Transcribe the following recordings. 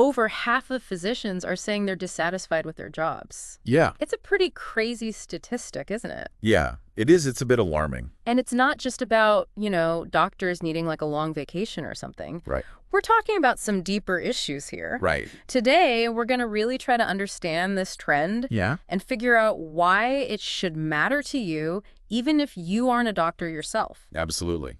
over half of physicians are saying they're dissatisfied with their jobs. Yeah. It's a pretty crazy statistic, isn't it? Yeah, it is. It's a bit alarming. And it's not just about, doctors needing like a long vacation or something. Right. We're talking about some deeper issues here. Right. Today, we're going to really try to understand this trend and figure out why it should matter to you, even if you aren't a doctor yourself. Absolutely.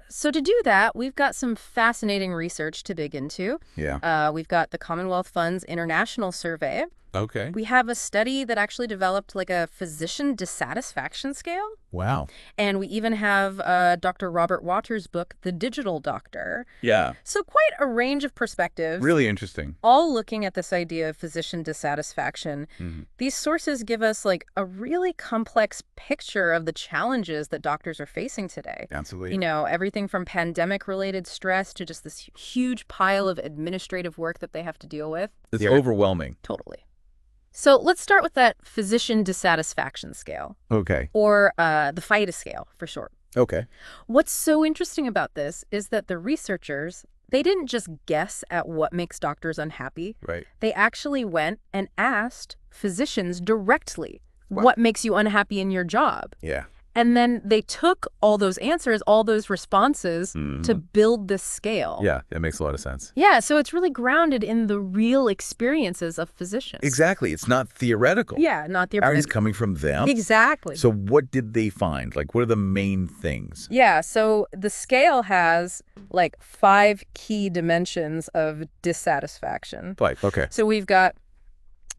So to do that, we've got some fascinating research to dig into. Yeah. We've got the Commonwealth Fund's International Survey. Okay. We have a study that actually developed like a physician dissatisfaction scale. Wow. And we even have Dr. Robert Waters' book, The Digital Doctor. Yeah. So quite a range of perspectives. Really interesting. All looking at this idea of physician dissatisfaction. Mm-hmm. These sources give us like a really complex picture of the challenges that doctors are facing today. Absolutely. Everything from pandemic-related stress to just this huge pile of administrative work that they have to deal with. It's overwhelming. Totally. So let's start with that physician dissatisfaction scale. Okay. Or the FIDA scale, for short. Okay. What's so interesting about this is that the researchers, they didn't just guess at what makes doctors unhappy. Right. They actually went and asked physicians directly, what makes you unhappy in your job? Yeah. And then they took all those answers, all those responses to build this scale. Yeah, that makes a lot of sense. Yeah, so it's really grounded in the real experiences of physicians. Exactly. It's not theoretical. Yeah, not theoretical. Everything's coming from them. Exactly. So what did they find? Like, what are the main things? Yeah, so the scale has like 5 key dimensions of dissatisfaction. Okay. So we've got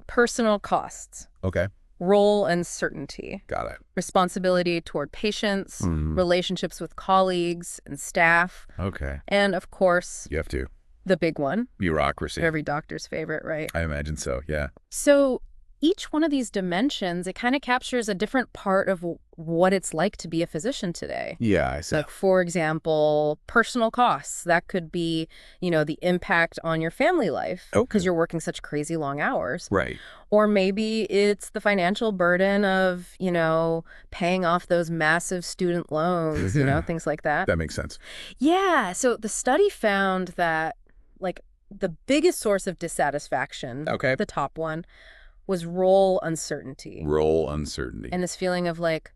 personal costs. Okay. Role uncertainty. Got it. Responsibility toward patients, relationships with colleagues and staff. Okay. And of course, You have to. the big one. Bureaucracy. Every doctor's favorite, right? I imagine so, yeah. So each one of these dimensions, it kind of captures a different part of what it's like to be a physician today. Yeah, I see. Like, for example, personal costs. That could be, the impact on your family life because you're working such crazy long hours. Right. Or maybe it's the financial burden of, paying off those massive student loans, things like that. That makes sense. Yeah. So the study found that, like, the biggest source of dissatisfaction, the top one, was role uncertainty. Role uncertainty. And this feeling of, like,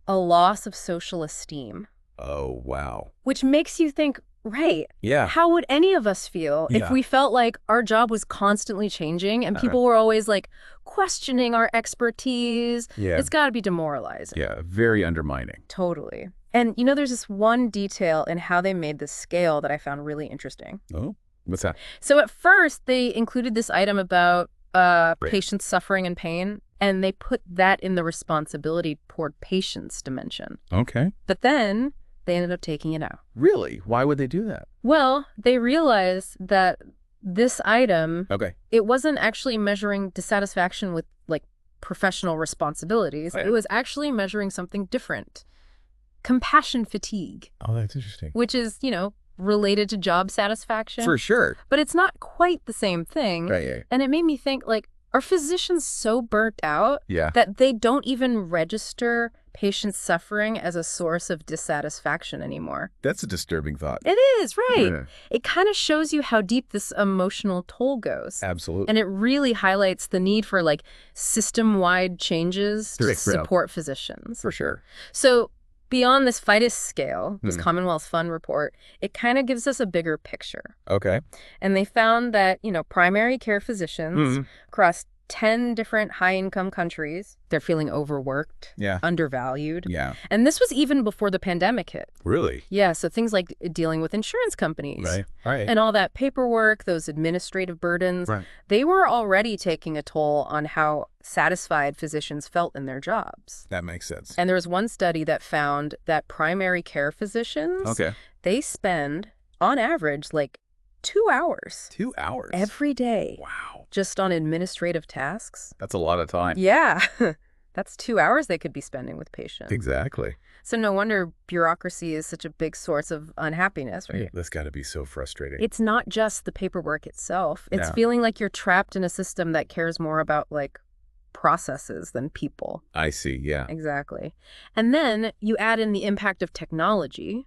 a loss of social esteem. Oh, wow. Which makes you think, right, Yeah. how would any of us feel if we felt like our job was constantly changing and people were always, like, questioning our expertise? Yeah. It's got to be demoralizing. Yeah, very undermining. Totally. And, there's this one detail in how they made this scale that I found really interesting. Oh, what's that? So at first, they included this item about patients suffering and pain, and they put that in the responsibility toward patients dimension. Okay. But then they ended up taking it out. Really? Why would they do that? Well, they realized that this item, Okay. it wasn't actually measuring dissatisfaction with, like, professional responsibilities. Oh, yeah. It was actually measuring something different. Compassion fatigue. Oh, that's interesting. Which is, related to job satisfaction. For sure. But it's not quite the same thing. Right. And it made me think, like, are physicians so burnt out Yeah. that they don't even register patient suffering as a source of dissatisfaction anymore? That's a disturbing thought. It is, right. Yeah. It kind of shows you how deep this emotional toll goes. Absolutely. And it really highlights the need for, like, system-wide changes to support physicians. For sure. So beyond this FIDUS scale, this Commonwealth Fund report, it kind of gives us a bigger picture. Okay. And they found that, primary care physicians across 10 different high-income countries, they're feeling overworked, undervalued. Yeah. And this was even before the pandemic hit. Really? Yeah, so things like dealing with insurance companies. Right. And all that paperwork, those administrative burdens, they were already taking a toll on how satisfied physicians felt in their jobs. That makes sense. And there was one study that found that primary care physicians, they spend, on average, like 2 hours. 2 hours? Every day. Wow. Just on administrative tasks. That's a lot of time. Yeah. That's 2 hours they could be spending with patients. Exactly. So no wonder bureaucracy is such a big source of unhappiness, right? That's got to be so frustrating. It's not just the paperwork itself. It's Yeah. feeling like you're trapped in a system that cares more about, like, processes than people. I see, yeah. Exactly. And then you add in the impact of technology,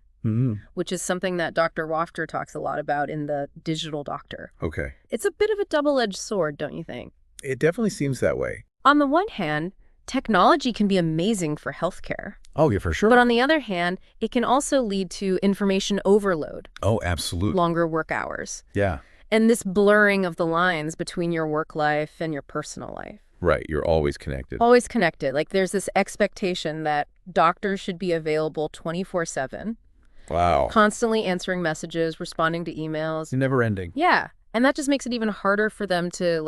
which is something that Dr. Wafter talks a lot about in The Digital Doctor. Okay. It's a bit of a double-edged sword, don't you think? It definitely seems that way. On the one hand, technology can be amazing for healthcare. Oh, yeah, for sure. But on the other hand, it can also lead to information overload. Oh, absolutely. Longer work hours. Yeah. And this blurring of the lines between your work life and your personal life. Right. You're always connected. Always connected. Like there's this expectation that doctors should be available 24/7. Wow. Constantly answering messages, responding to emails. Never ending. Yeah. And that just makes it even harder for them to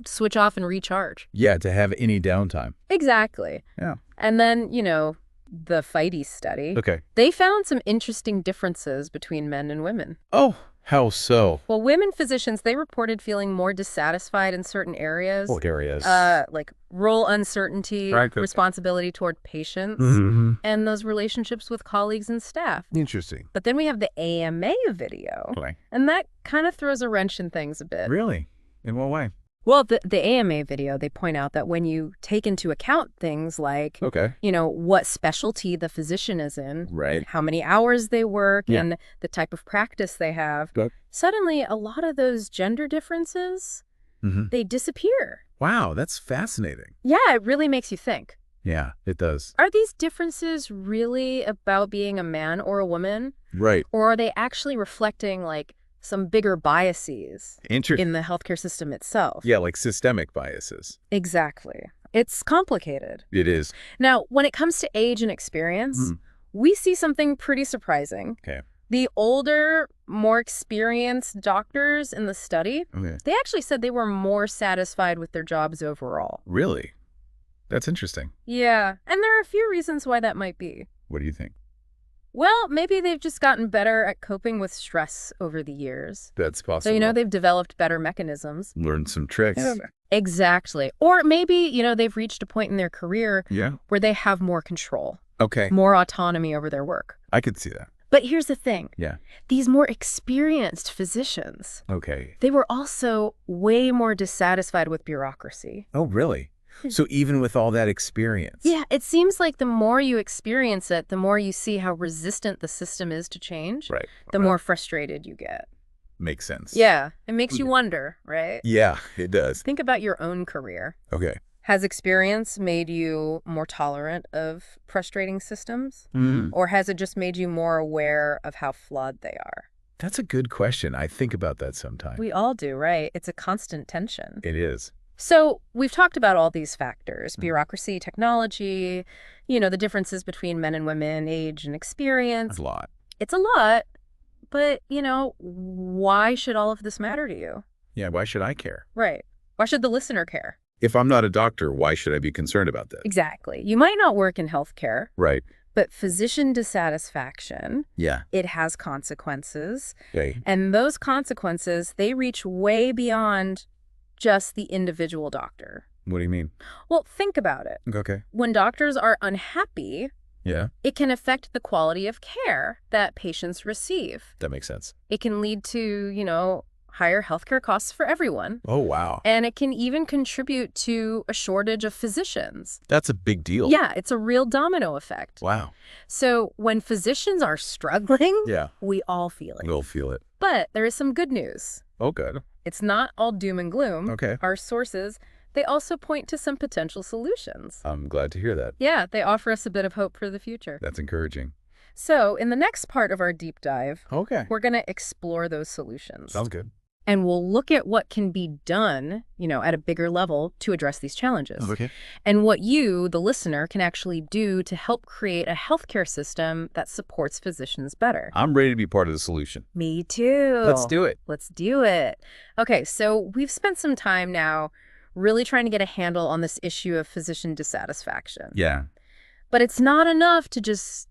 switch off and recharge. Yeah, to have any downtime. Exactly. Yeah. And then, the FIDE study. Okay. They found some interesting differences between men and women. Oh, how so? Well, women physicians, they reported feeling more dissatisfied in certain areas. What areas? Like role uncertainty, Right. responsibility toward patients, and those relationships with colleagues and staff. Interesting. But then we have the AMA video, Okay. and that kind of throws a wrench in things a bit. Really? In what way? Well, the AMA video, they point out that when you take into account things like, Okay. what specialty the physician is in, Right. how many hours they work, Yeah. and the type of practice they have, But- suddenly a lot of those gender differences, they disappear. Wow, that's fascinating. Yeah, it really makes you think. Yeah, it does. Are these differences really about being a man or a woman? Right. Or are they actually reflecting, some bigger biases Interesting. in the healthcare system itself? Yeah, like systemic biases. Exactly. It's complicated. It is. Now, when it comes to age and experience, we see something pretty surprising. Okay. The older, more experienced doctors in the study, Okay. they actually said they were more satisfied with their jobs overall. Really? That's interesting. Yeah, and there are a few reasons why that might be. What do you think? Well, maybe they've just gotten better at coping with stress over the years. That's possible. So, they've developed better mechanisms. Learn some tricks. Exactly. Or maybe, they've reached a point in their career where they have more control, Okay. more autonomy over their work. I could see that. But here's the thing. Yeah. These more experienced physicians, Okay. they were also way more dissatisfied with bureaucracy. Oh, really? So even with all that experience? Yeah, it seems like the more you experience it, the more you see how resistant the system is to change, Right. the more frustrated you get. Makes sense. Yeah, it makes you wonder, right? Yeah, it does. Think about your own career. Okay. Has experience made you more tolerant of frustrating systems? Mm. Or has it just made you more aware of how flawed they are? That's a good question. I think about that sometimes. We all do, right? It's a constant tension. It is. So we've talked about all these factors, bureaucracy, technology, the differences between men and women, age and experience. That's a lot. It's a lot, but, why should all of this matter to you? Yeah, why should I care? Right. Why should the listener care? If I'm not a doctor, why should I be concerned about that? Exactly. You might not work in healthcare, Right. but physician dissatisfaction, Yeah. it has consequences. Okay. And those consequences, they reach way beyond just the individual doctor. What do you mean? Well, think about it. Okay. When doctors are unhappy, Yeah, it can affect the quality of care that patients receive. that makes sense. It can lead to, higher healthcare costs for everyone. Oh, wow. And it can even contribute to a shortage of physicians. That's a big deal. Yeah, it's a real domino effect. Wow. So when physicians are struggling, Yeah. we all feel it. We'll feel it. But there is some good news. Oh, good. It's not all doom and gloom. Okay. Our sources, they also point to some potential solutions. I'm glad to hear that. Yeah, they offer us a bit of hope for the future. That's encouraging. So in the next part of our deep dive, Okay. we're going to explore those solutions. Sounds good. And we'll look at what can be done, at a bigger level to address these challenges. Okay. And what you, the listener, can actually do to help create a healthcare system that supports physicians better. I'm ready to be part of the solution. Me too. Let's do it. Let's do it. Okay, so we've spent some time now really trying to get a handle on this issue of physician dissatisfaction. Yeah. But it's not enough to just,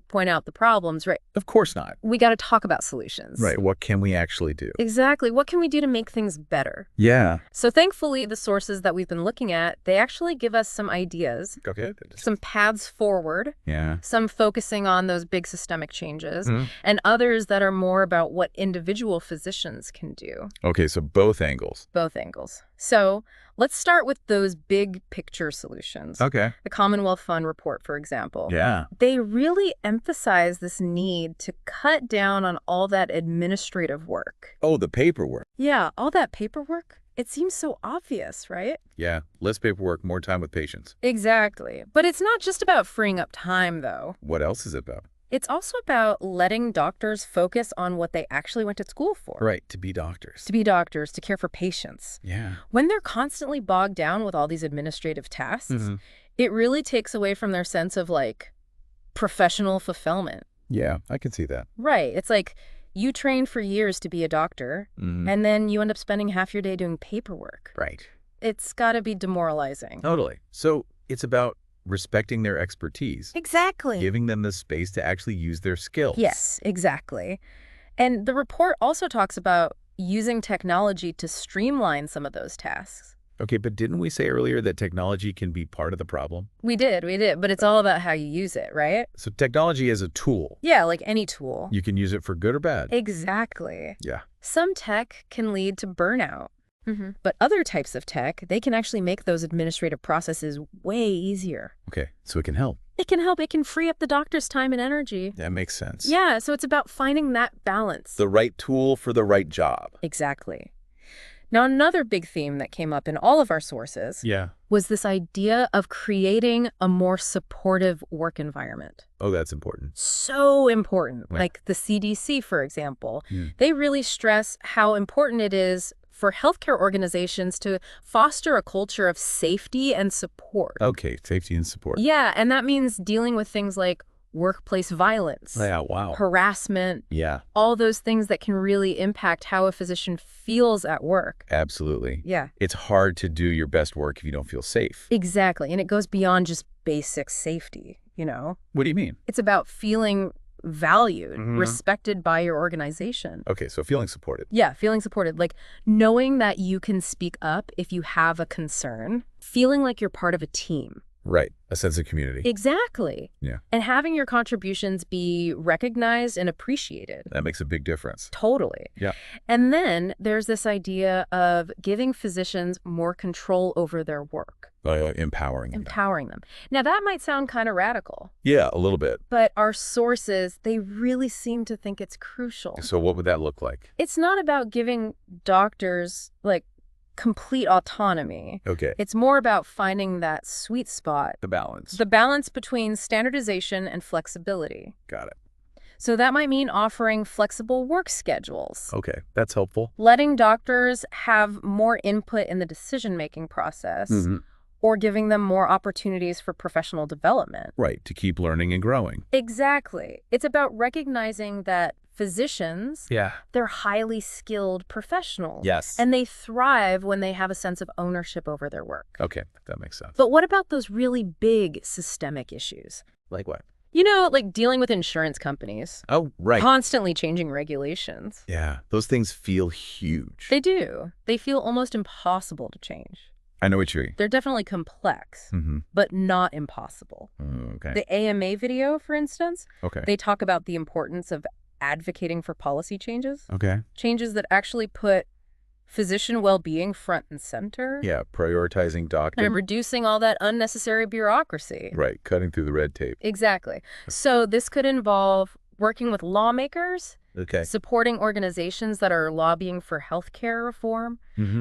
point out the problems, right? Of course not. We got to talk about solutions. Right. What can we actually do? Exactly. What can we do to make things better? Yeah. So thankfully, the sources that we've been looking at, they actually give us some ideas, Okay. some paths forward, Yeah. some focusing on those big systemic changes, and others that are more about what individual physicians can do. Okay, so both angles. Both angles. So Let's start with those big picture solutions. Okay. The Commonwealth Fund report, for example. Yeah. They really emphasize this need to cut down on all that administrative work. Oh, the paperwork. Yeah, all that paperwork. It seems so obvious, right? Yeah, less paperwork, more time with patients. Exactly. But it's not just about freeing up time, though. What else is it about? It's also about letting doctors focus on what they actually went to school for. Right, to be doctors. To be doctors, to care for patients. Yeah. When they're constantly bogged down with all these administrative tasks, it really takes away from their sense of, like, professional fulfillment. Yeah, I can see that. Right. It's like you trained for years to be a doctor, and then you end up spending half your day doing paperwork. Right. It's got to be demoralizing. Totally. So it's about respecting their expertise. Exactly. Giving them the space to actually use their skills. Yes, exactly. And the report also talks about using technology to streamline some of those tasks. Okay, but didn't we say earlier that technology can be part of the problem? We did, but it's all about how you use it, right? So technology is a tool. Yeah, like any tool. You can use it for good or bad. Exactly. Yeah. Some tech can lead to burnout. But other types of tech, they can actually make those administrative processes way easier. Okay, so it can help. It can help. It can free up the doctor's time and energy. That makes sense. Yeah, so it's about finding that balance. The right tool for the right job. Exactly. Now, another big theme that came up in all of our sources was this idea of creating a more supportive work environment. Oh, that's important. So important. Yeah. Like the CDC, for example. They really stress how important it is for healthcare organizations to foster a culture of safety and support. Okay, safety and support. Yeah, and that means dealing with things like workplace violence, Yeah, wow. harassment, Yeah. all those things that can really impact how a physician feels at work. Absolutely. Yeah. It's hard to do your best work if you don't feel safe. Exactly, and it goes beyond just basic safety, you know? What do you mean? It's about feeling valued, respected by your organization. Okay, so feeling supported. Yeah, feeling supported. Like knowing that you can speak up if you have a concern, feeling like you're part of a team. Right, a sense of community. Exactly. Yeah. And having your contributions be recognized and appreciated. That makes a big difference. Totally. Yeah. And then there's this idea of giving physicians more control over their work. Empowering them. Empowering them. Now, that might sound kind of radical. Yeah, a little bit. But our sources, they really seem to think it's crucial. So what would that look like? It's not about giving doctors, like, complete autonomy. Okay. It's more about finding that sweet spot. The balance. The balance between standardization and flexibility. Got it. So that might mean offering flexible work schedules. Okay, that's helpful. Letting doctors have more input in the decision-making process. Or giving them more opportunities for professional development. Right, to keep learning and growing. Exactly. It's about recognizing that physicians, they're highly skilled professionals. Yes. And they thrive when they have a sense of ownership over their work. Okay, that makes sense. But what about those really big systemic issues? Like what? You know, like dealing with insurance companies. Oh, right. Constantly changing regulations. Yeah, those things feel huge. They do. They feel almost impossible to change. I know what you mean. They're definitely complex, but not impossible. Okay. The AMA video, for instance, Okay. they talk about the importance of advocating for policy changes. Okay. Changes that actually put physician well-being front and center. Yeah, prioritizing doctor. And reducing all that unnecessary bureaucracy. Right, cutting through the red tape. Exactly. So this could involve working with lawmakers, Okay. supporting organizations that are lobbying for healthcare reform,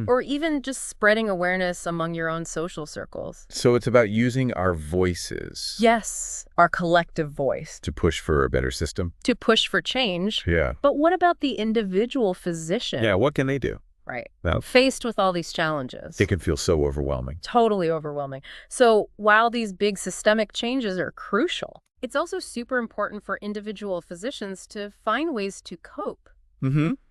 or even just spreading awareness among your own social circles. So it's about using our voices. Yes, our collective voice. To push for a better system. To push for change. Yeah. But what about the individual physician? Yeah, what can they do? Right. Well, Faced with all these challenges. it can feel so overwhelming. Totally overwhelming. So while these big systemic changes are crucial, it's also super important for individual physicians to find ways to cope.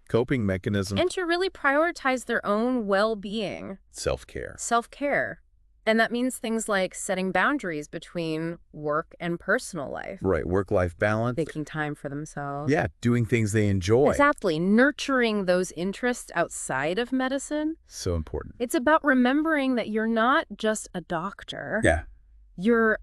Coping mechanism. And to really prioritize their own well-being. Self-care. Self-care. And that means things like setting boundaries between work and personal life. Right, work-life balance. Making time for themselves. Yeah, doing things they enjoy. Exactly. Nurturing those interests outside of medicine. So important. It's about remembering that you're not just a doctor. Yeah. You're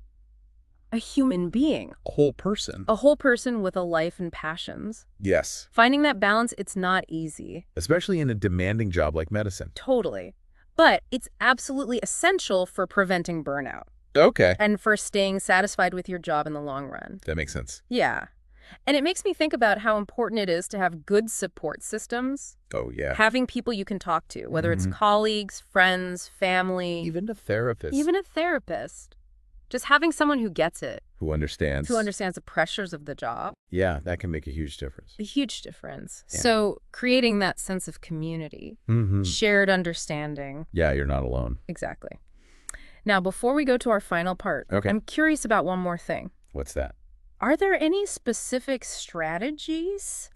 a human being. A whole person. A whole person with a life and passions. Yes. Finding that balance, it's not easy. Especially in a demanding job like medicine. Totally. But it's absolutely essential for preventing burnout. Okay. And for staying satisfied with your job in the long run. That makes sense. Yeah. And it makes me think about how important it is to have good support systems. Oh, yeah. Having people you can talk to, whether it's colleagues, friends, family. Even a therapist. Even a therapist. Just having someone who gets it. Who understands. Who understands the pressures of the job. Yeah, that can make a huge difference. A huge difference. Yeah. So creating that sense of community, shared understanding. Yeah, you're not alone. Exactly. Now, before we go to our final part, I'm curious about one more thing. What's that? Are there any specific strategies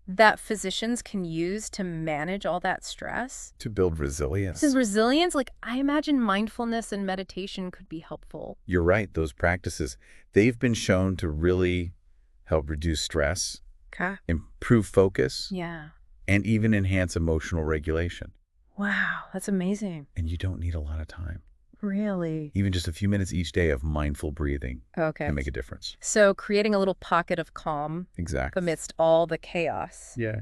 that physicians can use to manage all that stress? To build resilience. Like, I imagine mindfulness and meditation could be helpful. You're right. Those practices, they've been shown to really help reduce stress, improve focus, and even enhance emotional regulation. Wow, that's amazing. And you don't need a lot of time. Really? Even just a few minutes each day of mindful breathing can make a difference. So creating a little pocket of calm amidst all the chaos. Yeah.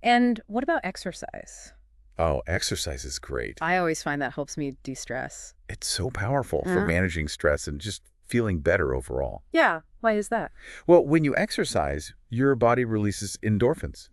And what about exercise? Oh, exercise is great. I always find that helps me de-stress. It's so powerful for managing stress and just feeling better overall. Yeah. Why is that? Well, when you exercise, your body releases endorphins.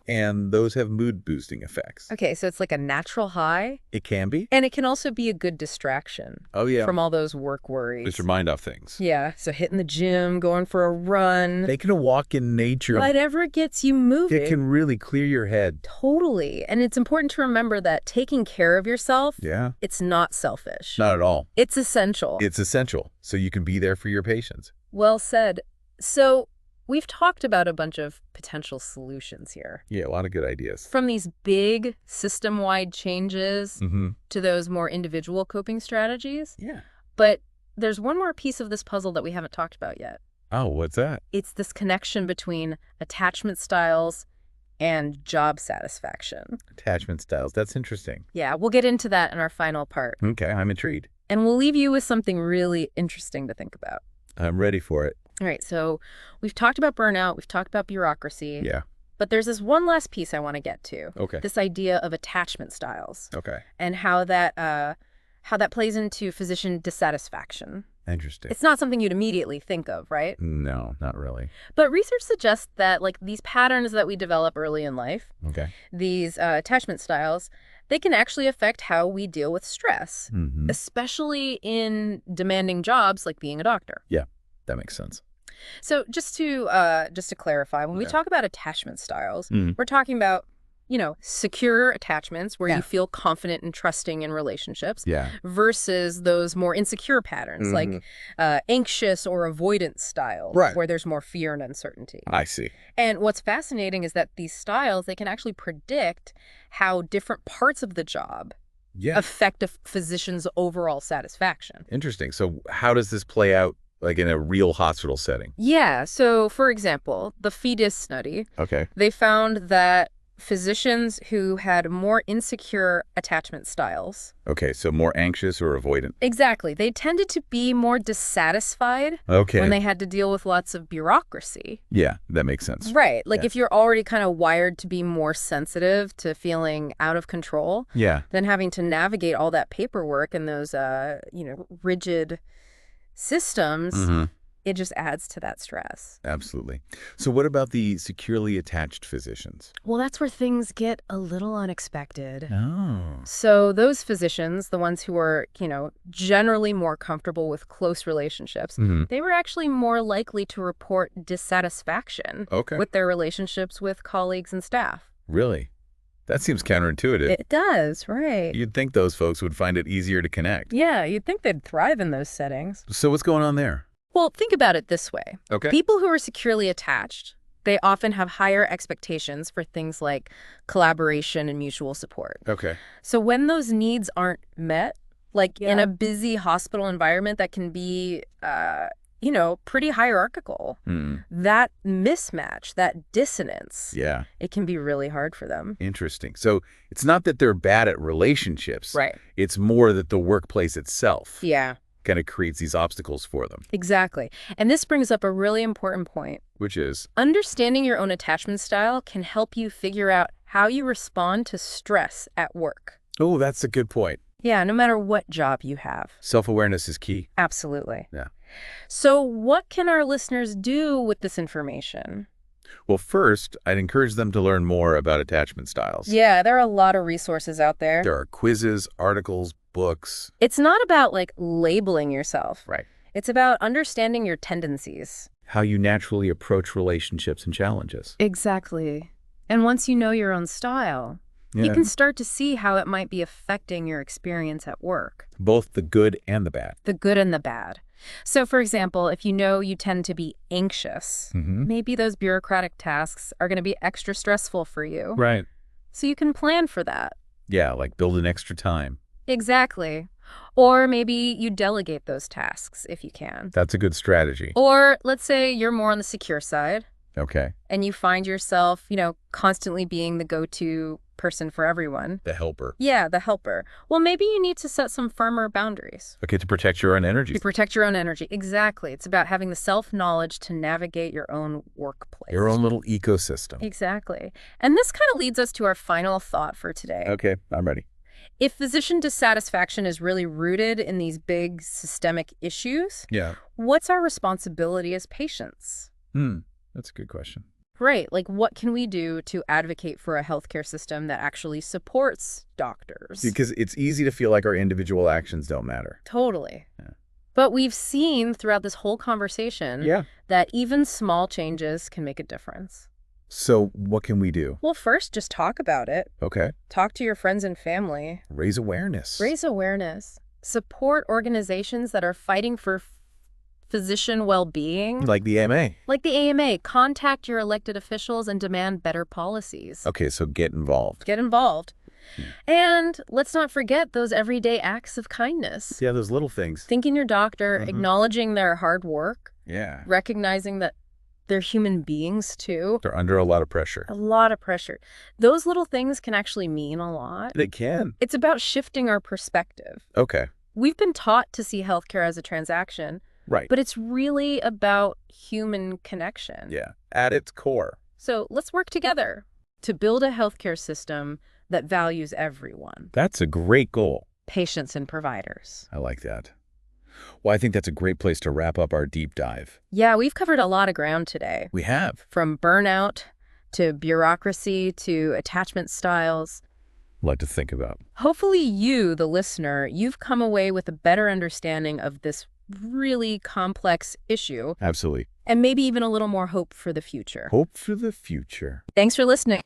And those have mood-boosting effects. Okay, so it's like a natural high? It can be. And it can also be a good distraction. Oh, yeah. From all those work worries. Get your mind off things. Yeah, so hitting the gym, going for a run. Taking a walk in nature. Whatever gets you moving. It can really clear your head. Totally. And it's important to remember that taking care of yourself, it's not selfish. Not at all. It's essential. It's essential, so you can be there for your patients. Well said. So we've talked about a bunch of potential solutions here. Yeah, a lot of good ideas. From these big system-wide changes to those more individual coping strategies. Yeah. But there's one more piece of this puzzle that we haven't talked about yet. Oh, what's that? It's this connection between attachment styles and job satisfaction. Attachment styles. That's interesting. Yeah, we'll get into that in our final part. Okay, I'm intrigued. And we'll leave you with something really interesting to think about. I'm ready for it. All right, so we've talked about burnout, we've talked about bureaucracy. Yeah. But there's this one last piece I want to get to. Okay. This idea of attachment styles. Okay. And how that plays into physician dissatisfaction. Interesting. It's not something you'd immediately think of, right? No, not really. But research suggests that like these patterns that we develop early in life, these attachment styles, they can actually affect how we deal with stress, especially in demanding jobs like being a doctor. Yeah, that makes sense. So just to clarify, when we talk about attachment styles, we're talking about, secure attachments where you feel confident and trusting in relationships versus those more insecure patterns like anxious or avoidance styles where there's more fear and uncertainty. I see. And what's fascinating is that these styles, they can actually predict how different parts of the job affect a physician's overall satisfaction. Interesting. So how does this play out like in a real hospital setting? Yeah. So, for example, the FEDIS study, they found that physicians who had more insecure attachment styles. Okay, so more anxious or avoidant. Exactly. They tended to be more dissatisfied when they had to deal with lots of bureaucracy. Yeah, that makes sense. Right. Like if you're already kind of wired to be more sensitive to feeling out of control, then having to navigate all that paperwork and those, rigid systems, it just adds to that stress. Absolutely. So what about the securely attached physicians? Well, that's where things get a little unexpected. Oh. So those physicians, the ones who are, generally more comfortable with close relationships, they were actually more likely to report dissatisfaction with their relationships with colleagues and staff. Really? That seems counterintuitive. It does, right. You'd think those folks would find it easier to connect. Yeah, you'd think they'd thrive in those settings. So what's going on there? Well, think about it this way. People who are securely attached, they often have higher expectations for things like collaboration and mutual support. So when those needs aren't met, like in a busy hospital environment that can be, pretty hierarchical, that mismatch, that dissonance, it can be really hard for them. Interesting. So it's not that they're bad at relationships. Right. It's more that the workplace itself kind of creates these obstacles for them. Exactly. And this brings up a really important point. Which is? Understanding your own attachment style can help you figure out how you respond to stress at work. Oh, that's a good point. Yeah, no matter what job you have. Self-awareness is key. Absolutely. Yeah. So what can our listeners do with this information? Well, first, I'd encourage them to learn more about attachment styles. Yeah, there are a lot of resources out there. There are quizzes, articles, books. It's not about, like, labeling yourself. Right. It's about understanding your tendencies. How you naturally approach relationships and challenges. Exactly. And once you know your own style, you can start to see how it might be affecting your experience at work. Both the good and the bad. The good and the bad. So, for example, if you know you tend to be anxious, maybe those bureaucratic tasks are going to be extra stressful for you. Right. So you can plan for that. Yeah, like build in extra time. Exactly. Or maybe you delegate those tasks if you can. That's a good strategy. Or let's say you're more on the secure side. Okay. And you find yourself, constantly being the go-to person for everyone. The helper. Yeah, the helper. Well, maybe you need to set some firmer boundaries. Okay, to protect your own energy. To protect your own energy. Exactly. It's about having the self-knowledge to navigate your own workplace. Your own little ecosystem. Exactly. And this kind of leads us to our final thought for today. Okay, I'm ready. If physician dissatisfaction is really rooted in these big systemic issues, what's our responsibility as patients? That's a good question. Right. Like, what can we do to advocate for a healthcare system that actually supports doctors? Because it's easy to feel like our individual actions don't matter. Totally. Yeah. But we've seen throughout this whole conversation that even small changes can make a difference. So what can we do? Well, first, just talk about it. Okay. Talk to your friends and family. Raise awareness. Raise awareness. Support organizations that are fighting for physician well-being. Like the AMA. Like the AMA. Contact your elected officials and demand better policies. Okay, so get involved. Get involved. And let's not forget those everyday acts of kindness. Yeah, those little things. Thanking your doctor, acknowledging their hard work. Yeah. Recognizing that they're human beings, too. They're under a lot of pressure. A lot of pressure. Those little things can actually mean a lot. They can. It's about shifting our perspective. Okay. We've been taught to see healthcare as a transaction. Right. But it's really about human connection. Yeah, at its core. So let's work together to build a healthcare system that values everyone. That's a great goal. Patients and providers. I like that. Well, I think that's a great place to wrap up our deep dive. Yeah, we've covered a lot of ground today. We have. From burnout to bureaucracy to attachment styles. A lot to think about. Hopefully you, the listener, you've come away with a better understanding of this really complex issue. Absolutely. And maybe even a little more hope for the future. Hope for the future. Thanks for listening.